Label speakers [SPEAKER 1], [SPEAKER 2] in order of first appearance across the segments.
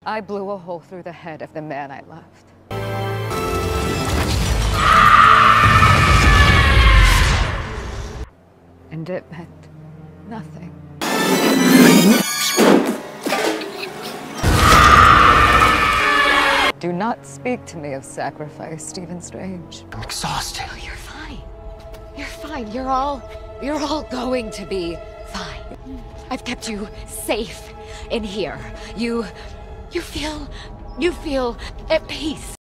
[SPEAKER 1] I blew a hole through the head of the man I loved. And it meant nothing. Do not speak to me of sacrifice, Stephen Strange.
[SPEAKER 2] I'm exhausted.
[SPEAKER 3] Oh, you're fine. You're fine. You're all going to be fine. I've kept you safe in here. You feel at peace.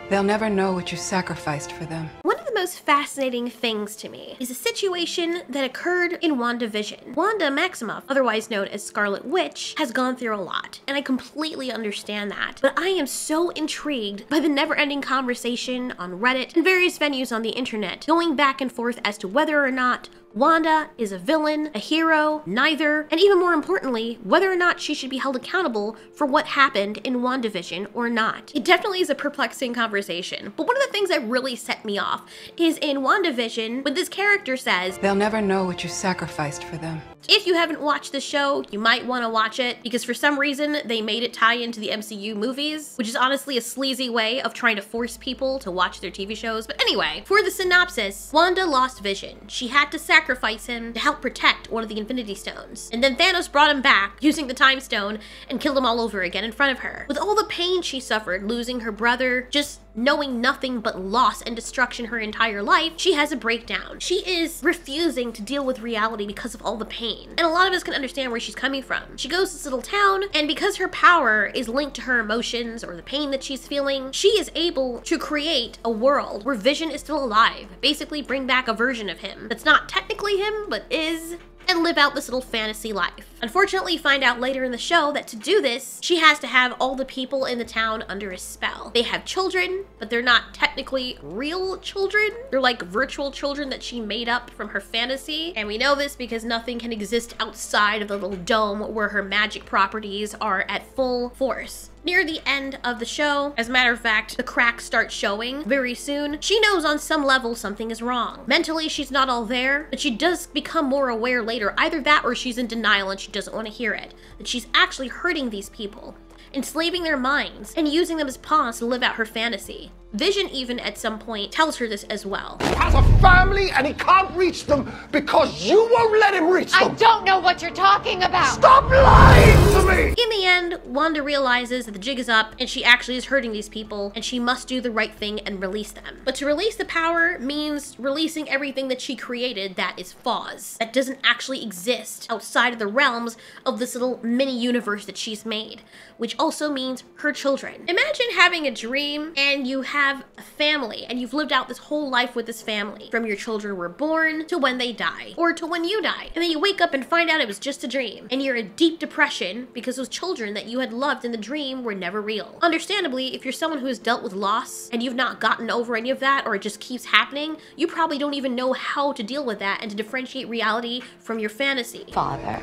[SPEAKER 4] They'll never know what you sacrificed for them.
[SPEAKER 5] One of the most fascinating things to me is a situation that occurred in WandaVision. Wanda Maximoff, otherwise known as Scarlet Witch, has gone through a lot, and I completely understand that. But I am so intrigued by the never-ending conversation on Reddit and various venues on the internet, going back and forth as to whether or not Wanda is a villain, a hero, neither, and even more importantly, whether or not she should be held accountable for what happened in WandaVision or not. It definitely is a perplexing conversation, but one of the things that really set me off is in WandaVision, when this character says,
[SPEAKER 4] "They'll never know what you sacrificed for them."
[SPEAKER 5] If you haven't watched the show, you might want to watch it, because for some reason, they made it tie into the MCU movies, which is honestly a sleazy way of trying to force people to watch their TV shows. But anyway, for the synopsis, Wanda lost Vision. She had to sacrifice him to help protect one of the Infinity Stones. And then Thanos brought him back, using the Time Stone, and killed him all over again in front of her. With all the pain she suffered, losing her brother, just knowing nothing but loss and destruction her entire life, she has a breakdown. She is refusing to deal with reality because of all the pain. And a lot of us can understand where she's coming from. She goes to this little town, and because her power is linked to her emotions or the pain that she's feeling, she is able to create a world where Vision is still alive. Basically bring back a version of him that's not technically him, but is, and live out this little fantasy life. Unfortunately, you find out later in the show that to do this, she has to have all the people in the town under a spell. They have children, but they're not technically real children. They're like virtual children that she made up from her fantasy. And we know this because nothing can exist outside of the little dome where her magic properties are at full force. Near the end of the show, as a matter of fact, the cracks start showing very soon. She knows on some level something is wrong. Mentally, she's not all there, but she does become more aware later. Either that or she's in denial and she doesn't want to hear it. That she's actually hurting these people, enslaving their minds, and using them as pawns to live out her fantasy. Vision even at some point tells her this as well.
[SPEAKER 2] He has a family and he can't reach them because you won't let him reach them.
[SPEAKER 3] I don't know what you're talking about.
[SPEAKER 2] Stop lying to me!
[SPEAKER 5] In the end, Wanda realizes that the jig is up and she actually is hurting these people and she must do the right thing and release them. But to release the power means releasing everything that she created that is flaws, that doesn't actually exist outside of the realms of this little mini universe that she's made, which also means her children. Imagine having a dream and you have a family and you've lived out this whole life with this family, from your children were born to when they die, or to when you die, and then you wake up and find out it was just a dream and you're in deep depression because those children that you had loved in the dream were never real. Understandably, if you're someone who has dealt with loss and you've not gotten over any of that, or it just keeps happening, you probably don't even know how to deal with that and to differentiate reality from your fantasy.
[SPEAKER 1] Father,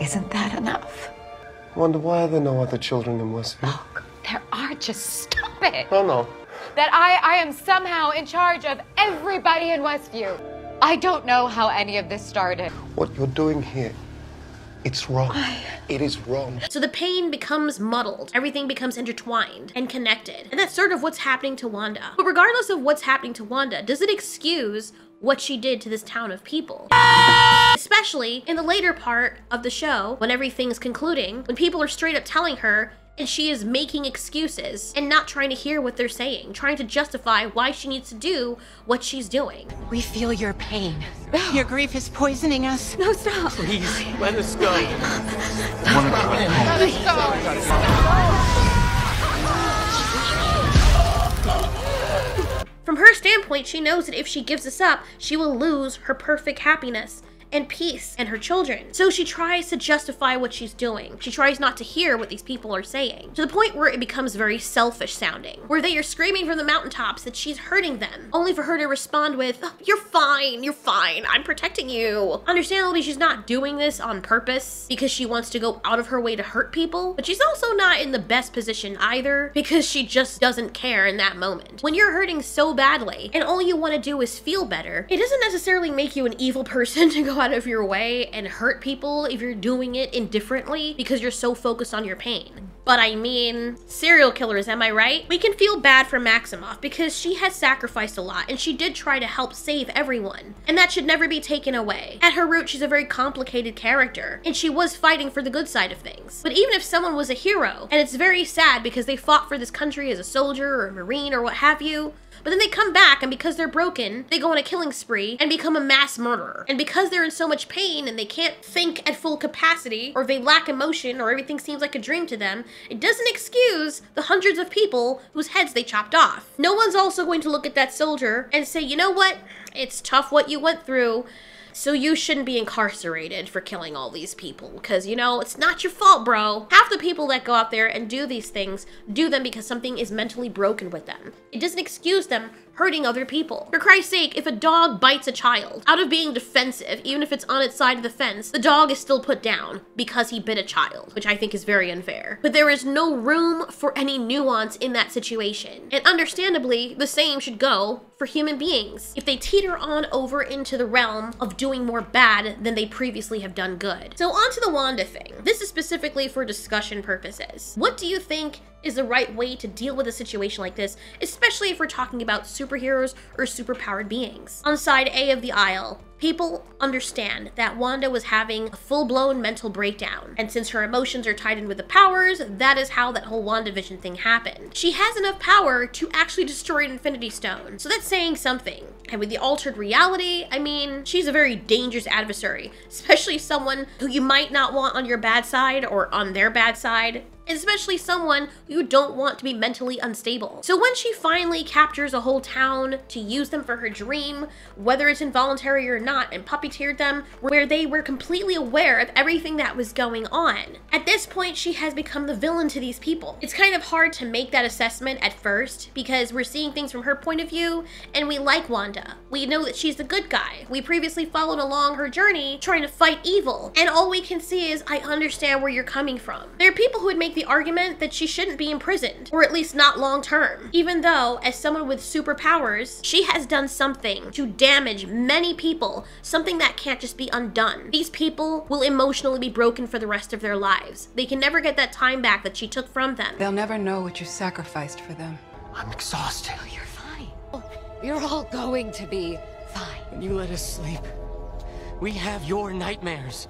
[SPEAKER 1] isn't that enough?
[SPEAKER 2] Wonder why are there no other children in Westview?
[SPEAKER 3] Look, there are. Just stop it.
[SPEAKER 2] Oh no.
[SPEAKER 3] That I am somehow in charge of everybody in Westview. I don't know how any of this started.
[SPEAKER 2] What you're doing here, it's wrong. It is wrong.
[SPEAKER 5] So the pain becomes muddled, everything becomes intertwined and connected. And that's sort of what's happening to Wanda. But regardless of what's happening to Wanda, does it excuse what she did to this town of people? Especially in the later part of the show, when everything's concluding, when people are straight up telling her, and she is making excuses and not trying to hear what they're saying, trying to justify why she needs to do what she's doing.
[SPEAKER 6] We feel your pain. Your grief is poisoning us.
[SPEAKER 3] No, stop.
[SPEAKER 2] Please, let us go.
[SPEAKER 5] From her standpoint, she knows that if she gives this up, she will lose her perfect happiness and peace and her children. So she tries to justify what she's doing. She tries not to hear what these people are saying, to the point where it becomes very selfish sounding, where they are screaming from the mountaintops that she's hurting them, only for her to respond with, "Oh, you're fine, I'm protecting you." Understandably, she's not doing this on purpose because she wants to go out of her way to hurt people, but she's also not in the best position either because she just doesn't care in that moment. When you're hurting so badly and all you want to do is feel better, it doesn't necessarily make you an evil person to go out of your way and hurt people if you're doing it indifferently because you're so focused on your pain. But I mean, serial killers, am I right? We can feel bad for Maximoff because she has sacrificed a lot and she did try to help save everyone. And that should never be taken away. At her root, she's a very complicated character and she was fighting for the good side of things. But even if someone was a hero, and it's very sad because they fought for this country as a soldier or a marine or what have you, but then they come back and because they're broken, they go on a killing spree and become a mass murderer. And because they're in so much pain and they can't think at full capacity, or they lack emotion, or everything seems like a dream to them, it doesn't excuse the hundreds of people whose heads they chopped off. No one's also going to look at that soldier and say, you know what? It's tough what you went through, so you shouldn't be incarcerated for killing all these people, because, you know, it's not your fault, bro. Half the people that go out there and do these things do them because something is mentally broken with them. It doesn't excuse them hurting other people. For Christ's sake, if a dog bites a child, out of being defensive, even if it's on its side of the fence, the dog is still put down because he bit a child, which I think is very unfair. But there is no room for any nuance in that situation. And understandably, the same should go for human beings if they teeter on over into the realm of doing more bad than they previously have done good. So on to the Wanda thing. This is specifically for discussion purposes. What do you think is the right way to deal with a situation like this, especially if we're talking about superheroes or superpowered beings? On side A of the aisle, people understand that Wanda was having a full-blown mental breakdown, and since her emotions are tied in with the powers, that is how that whole WandaVision thing happened. She has enough power to actually destroy an Infinity Stone, so that's saying something. And with the altered reality, I mean, she's a very dangerous adversary, especially someone who you might not want on your bad side or on their bad side, and especially someone who you don't want to be mentally unstable. So when she finally captures a whole town to use them for her dream, whether it's involuntary or not, and puppeteered them where they were completely aware of everything that was going on, at this point she has become the villain to these people. It's kind of hard to make that assessment at first because we're seeing things from her point of view, and we like Wanda. We know that she's the good guy. We previously followed along her journey trying to fight evil, and all we can see is, I understand where you're coming from. There are people who would make the argument that she shouldn't be imprisoned, or at least not long term, even though as someone with superpowers, she has done something to damage many people, something that can't just be undone. These people will emotionally be broken for the rest of their lives. They can never get that time back that she took from them.
[SPEAKER 4] They'll never know what you sacrificed for them.
[SPEAKER 2] I'm exhausted.
[SPEAKER 3] Oh, you're fine. You're all going to be fine.
[SPEAKER 7] When you let us sleep, we have your nightmares.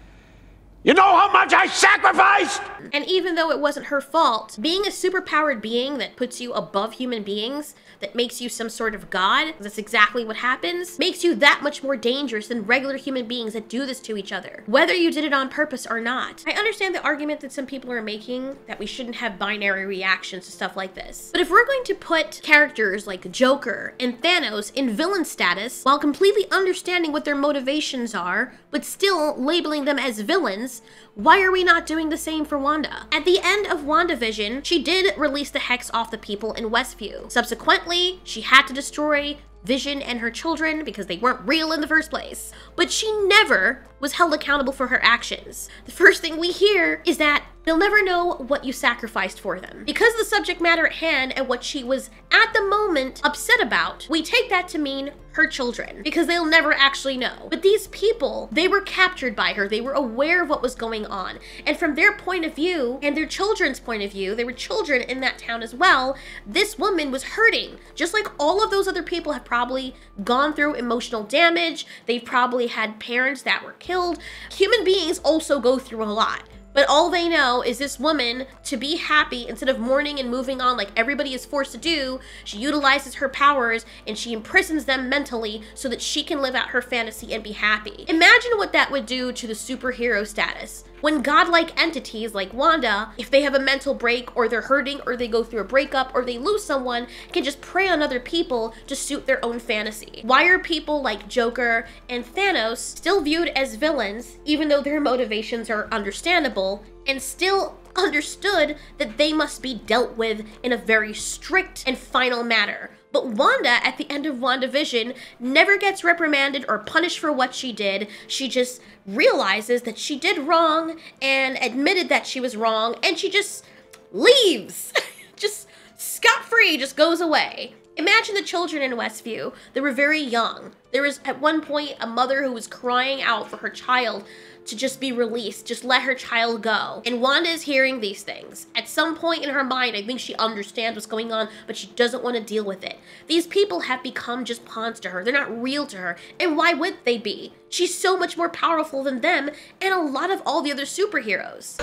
[SPEAKER 2] You know how much I sacrificed?
[SPEAKER 5] And even though it wasn't her fault, being a superpowered being that puts you above human beings, that makes you some sort of god, that's exactly what happens, makes you that much more dangerous than regular human beings that do this to each other, whether you did it on purpose or not. I understand the argument that some people are making that we shouldn't have binary reactions to stuff like this. But if we're going to put characters like Joker and Thanos in villain status while completely understanding what their motivations are, but still labeling them as villains, why are we not doing the same for Wanda? At the end of WandaVision, she did release the hex off the people in Westview. Subsequently, she had to destroy Vision and her children because they weren't real in the first place. But she never was held accountable for her actions. The first thing we hear is that they'll never know what you sacrificed for them. Because of the subject matter at hand and what she was at the moment upset about, we take that to mean her children, because they'll never actually know. But these people, they were captured by her. They were aware of what was going on. And from their point of view and their children's point of view, they were children in that town as well, this woman was hurting. Just like all of those other people have probably gone through emotional damage. They've probably had parents that were killed. Human beings also go through a lot. But all they know is this woman, to be happy, instead of mourning and moving on like everybody is forced to do, she utilizes her powers and she imprisons them mentally so that she can live out her fantasy and be happy. Imagine what that would do to the superhero status. When godlike entities like Wanda, if they have a mental break or they're hurting or they go through a breakup or they lose someone, can just prey on other people to suit their own fantasy. Why are people like Joker and Thanos still viewed as villains, even though their motivations are understandable, and still understood that they must be dealt with in a very strict and final manner? But Wanda, at the end of WandaVision, never gets reprimanded or punished for what she did. She just realizes that she did wrong and admitted that she was wrong, and she just leaves. Just scot-free, just goes away. Imagine the children in Westview. They were very young. There was at one point a mother who was crying out for her child to just be released, just let her child go. And Wanda is hearing these things. At some point in her mind, I think she understands what's going on, but she doesn't want to deal with it. These people have become just pawns to her. They're not real to her. And why would they be? She's so much more powerful than them and a lot of all the other superheroes.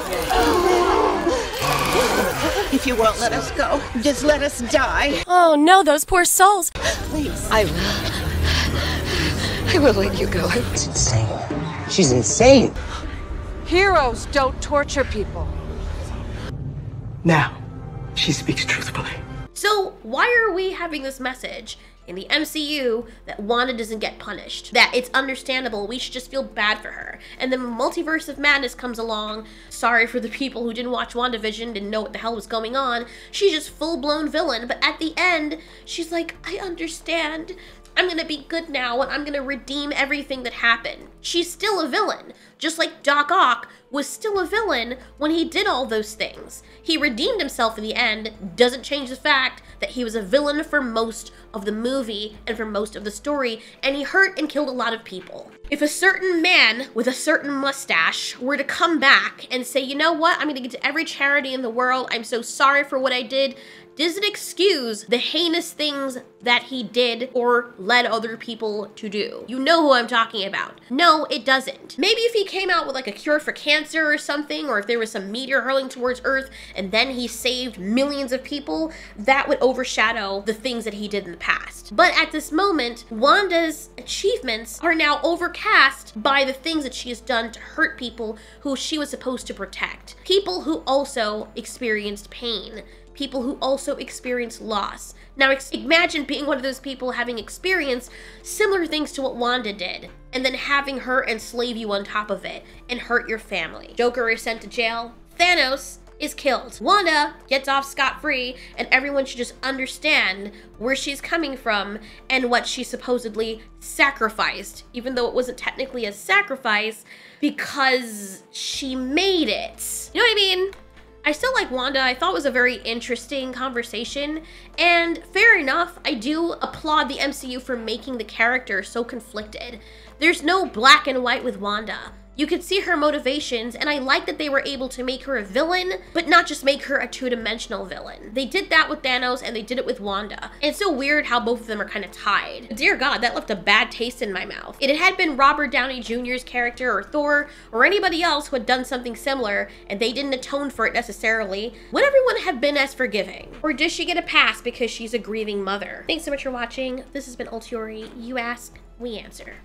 [SPEAKER 6] If you won't let us go, just let us die.
[SPEAKER 8] Oh no, those poor souls.
[SPEAKER 6] Please.
[SPEAKER 1] I will let you go.
[SPEAKER 9] It's insane. She's insane.
[SPEAKER 4] Heroes don't torture people.
[SPEAKER 9] Now, she speaks truthfully.
[SPEAKER 5] So why are we having this message in the MCU that Wanda doesn't get punished? That it's understandable, we should just feel bad for her. And then Multiverse of Madness comes along. Sorry for the people who didn't watch WandaVision, didn't know what the hell was going on. She's just full-blown villain, but at the end, she's like, I understand. I'm gonna be good now and I'm gonna redeem everything that happened. She's still a villain, just like Doc Ock was still a villain when he did all those things. He redeemed himself in the end, doesn't change the fact that he was a villain for most of the movie and for most of the story, and he hurt and killed a lot of people. If a certain man with a certain mustache were to come back and say, you know what, I'm gonna get to every charity in the world, I'm so sorry for what I did, does it excuse the heinous things that he did or led other people to do? You know who I'm talking about. No, it doesn't. Maybe if he came out with like a cure for cancer or something, or if there was some meteor hurling towards Earth and then he saved millions of people, that would overshadow the things that he did in the past. But at this moment, Wanda's achievements are now overcast by the things that she has done to hurt people who she was supposed to protect. People who also experienced pain. People who also experience loss. Now imagine being one of those people having experienced similar things to what Wanda did, and then having her enslave you on top of it and hurt your family. Joker is sent to jail. Thanos is killed. Wanda gets off scot-free, and everyone should just understand where she's coming from and what she supposedly sacrificed, even though it wasn't technically a sacrifice because she made it. You know what I mean? I still like Wanda. I thought it was a very interesting conversation, and fair enough, I do applaud the MCU for making the character so conflicted. There's no black and white with Wanda. You could see her motivations, and I like that they were able to make her a villain, but not just make her a two-dimensional villain. They did that with Thanos, and they did it with Wanda. And it's so weird how both of them are kind of tied. Dear God, that left a bad taste in my mouth. If it had been Robert Downey Jr.'s character, or Thor, or anybody else who had done something similar, and they didn't atone for it necessarily, would everyone have been as forgiving? Or does she get a pass because she's a grieving mother? Thanks so much for watching. This has been Ultiori. You ask, we answer.